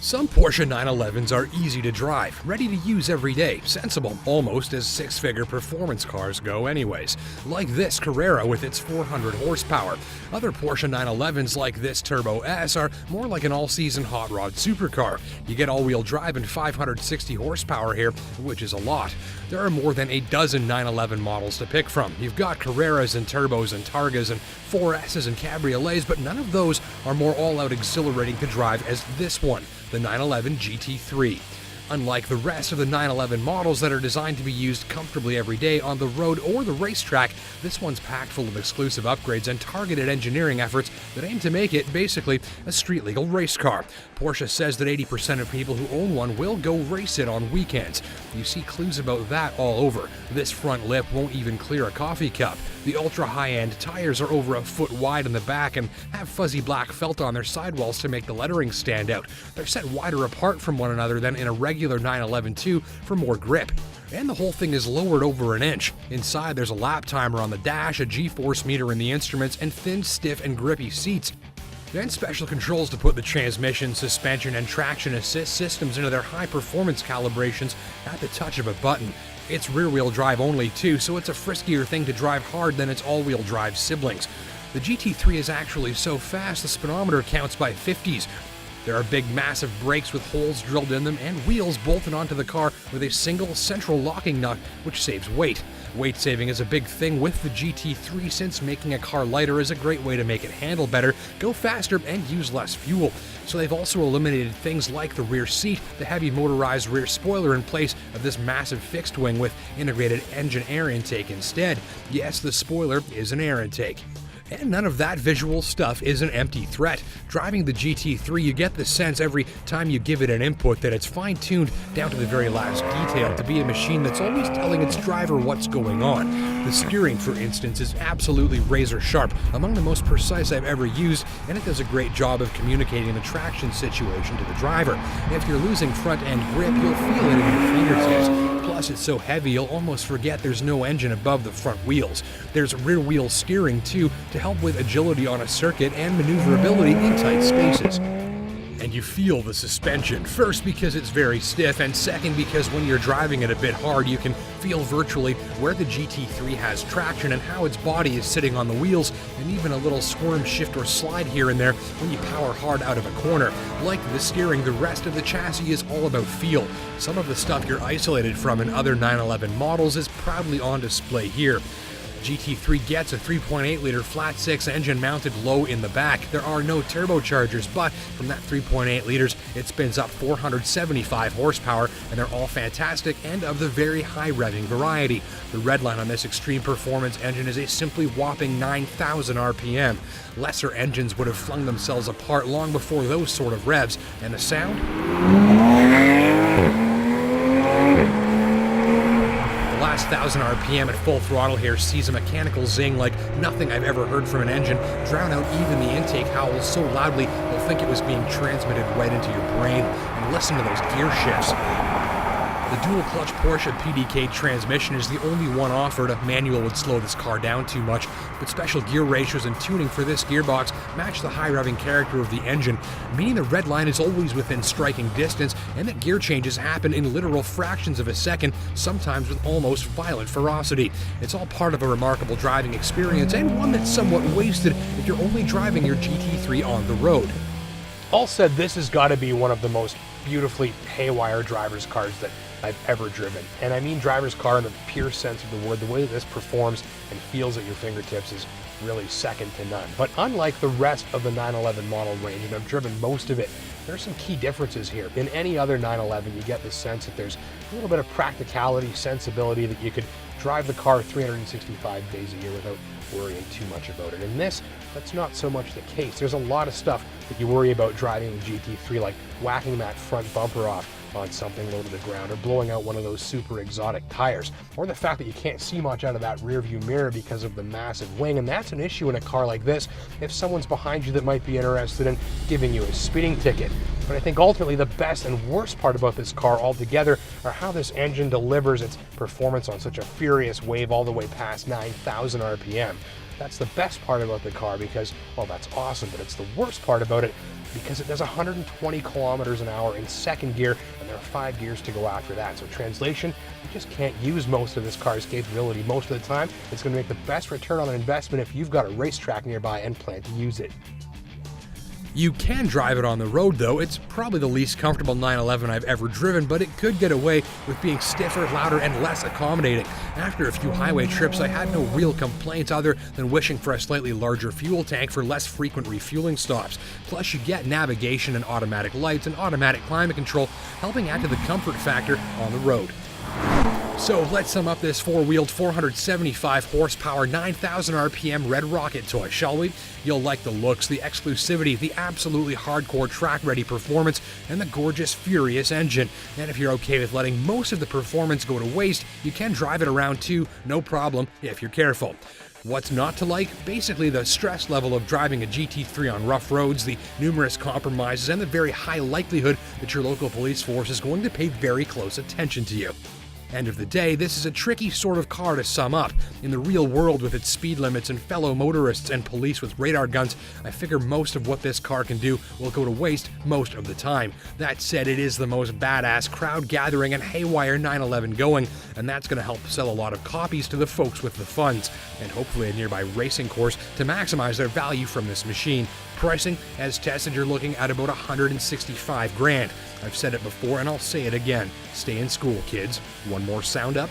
Some Porsche 911s are easy to drive, ready to use every day, sensible, almost as six-figure performance cars go anyways. Like this Carrera with its 400 horsepower. Other Porsche 911s like this Turbo S are more like an all-season hot rod supercar. You get all-wheel drive and 560 horsepower here, which is a lot. There are more than a dozen 911 models to pick from. You've got Carreras and Turbos and Targas and 4Ss and Cabriolets, but none of those are more all-out exhilarating to drive as this one, the 911 GT3. Unlike the rest of the 911 models that are designed to be used comfortably every day on the road or the racetrack, this one's packed full of exclusive upgrades and targeted engineering efforts that aim to make it basically a street-legal race car. Porsche says that 80% of people who own one will go race it on weekends. You see clues about that all over. This front lip won't even clear a coffee cup. The ultra-high-end tires are over a foot wide in the back and have fuzzy black felt on their sidewalls to make the lettering stand out. They're set wider apart from one another than in a regular 911 2 for more grip. And the whole thing is lowered over an inch. Inside there's a lap timer on the dash, a G-force meter in the instruments, and thin, stiff, and grippy seats. And special controls to put the transmission, suspension, and traction assist systems into their high-performance calibrations at the touch of a button. It's rear-wheel drive only too, so it's a friskier thing to drive hard than its all-wheel drive siblings. The GT3 is actually so fast the speedometer counts by 50s. There are big massive brakes with holes drilled in them and wheels bolted onto the car with a single central locking nut, which saves weight. Weight saving is a big thing with the GT3 since making a car lighter is a great way to make it handle better, go faster, and use less fuel. So they've also eliminated things like the rear seat, the heavy motorized rear spoiler in place of this massive fixed wing with integrated engine air intake instead. Yes, the spoiler is an air intake. And none of that visual stuff is an empty threat. Driving the GT3, you get the sense every time you give it an input that it's fine-tuned down to the very last detail to be a machine that's always telling its driver what's going on. The steering, for instance, is absolutely razor sharp, among the most precise I've ever used, and it does a great job of communicating the traction situation to the driver. If you're losing front-end grip, you'll feel it in your fingertips. Plus, it's so heavy you'll almost forget there's no engine above the front wheels. There's rear-wheel steering, too, to help with agility on a circuit and maneuverability in tight spaces. And you feel the suspension, first because it's very stiff, and second because when you're driving it a bit hard, you can feel virtually where the GT3 has traction and how its body is sitting on the wheels, and even a little squirm, shift, or slide here and there when you power hard out of a corner. Like the steering, the rest of the chassis is all about feel. Some of the stuff you're isolated from in other 911 models is proudly on display here. GT3 gets a 3.8-liter flat-six engine mounted low in the back. There are no turbochargers, but from that 3.8 liters, it spins up 475 horsepower, and they're all fantastic and of the very high revving variety. The redline on this extreme performance engine is a simply whopping 9,000 RPM. Lesser engines would have flung themselves apart long before those sort of revs, and the sound? Last 1,000 RPM at full throttle here sees a mechanical zing like nothing I've ever heard from an engine, drown out even the intake howls so loudly you'll think it was being transmitted right into your brain. And listen to those gear shifts. The dual-clutch Porsche PDK transmission is the only one offered. A manual would slow this car down too much, but special gear ratios and tuning for this gearbox match the high-revving character of the engine, meaning the red line is always within striking distance and that gear changes happen in literal fractions of a second, sometimes with almost violent ferocity. It's all part of a remarkable driving experience and one that's somewhat wasted if you're only driving your GT3 on the road. All said, this has got to be one of the most beautifully haywire driver's cars that I've ever driven. And I mean driver's car in the pure sense of the word. The way that this performs and feels at your fingertips is really second to none. But unlike the rest of the 911 model range, and I've driven most of it, there are some key differences here. In any other 911, you get the sense that there's a little bit of practicality, sensibility, that you could drive the car 365 days a year without worrying too much about it. In this, that's not so much the case. There's a lot of stuff that you worry about driving the GT3, like whacking that front bumper off on something low to the ground, or blowing out one of those super exotic tires, or the fact that you can't see much out of that rear view mirror because of the massive wing. And that's an issue in a car like this if someone's behind you that might be interested in giving you a speeding ticket. But I think ultimately the best and worst part about this car altogether are how this engine delivers its performance on such a furious wave all the way past 9,000 RPM. That's the best part about the car because, well, that's awesome, but it's the worst part about it because it does 120 kilometers an hour in second gear, and there are 5 gears to go after that. So translation, you just can't use most of this car's capability most of the time. It's going to make the best return on an investment if you've got a racetrack nearby and plan to use it. You can drive it on the road though. It's probably the least comfortable 911 I've ever driven, but it could get away with being stiffer, louder, and less accommodating. After a few highway trips, I had no real complaints other than wishing for a slightly larger fuel tank for less frequent refueling stops. Plus, you get navigation and automatic lights and automatic climate control, helping add to the comfort factor on the road. So let's sum up this four-wheeled 475 horsepower 9,000 RPM Red Rocket toy, shall we? You'll like the looks, the exclusivity, the absolutely hardcore track-ready performance, and the gorgeous Furious engine. And if you're okay with letting most of the performance go to waste, you can drive it around too, no problem, if you're careful. What's not to like? Basically the stress level of driving a GT3 on rough roads, the numerous compromises, and the very high likelihood that your local police force is going to pay very close attention to you. End of the day, this is a tricky sort of car to sum up. In the real world with its speed limits and fellow motorists and police with radar guns, I figure most of what this car can do will go to waste most of the time. That said, it is the most badass, crowd-gathering, and haywire 911 going, and that's going to help sell a lot of copies to the folks with the funds, and hopefully a nearby racing course to maximize their value from this machine. Pricing, as tested, you're looking at about $165,000. I've said it before and I'll say it again. Stay in school, kids. One more sound up.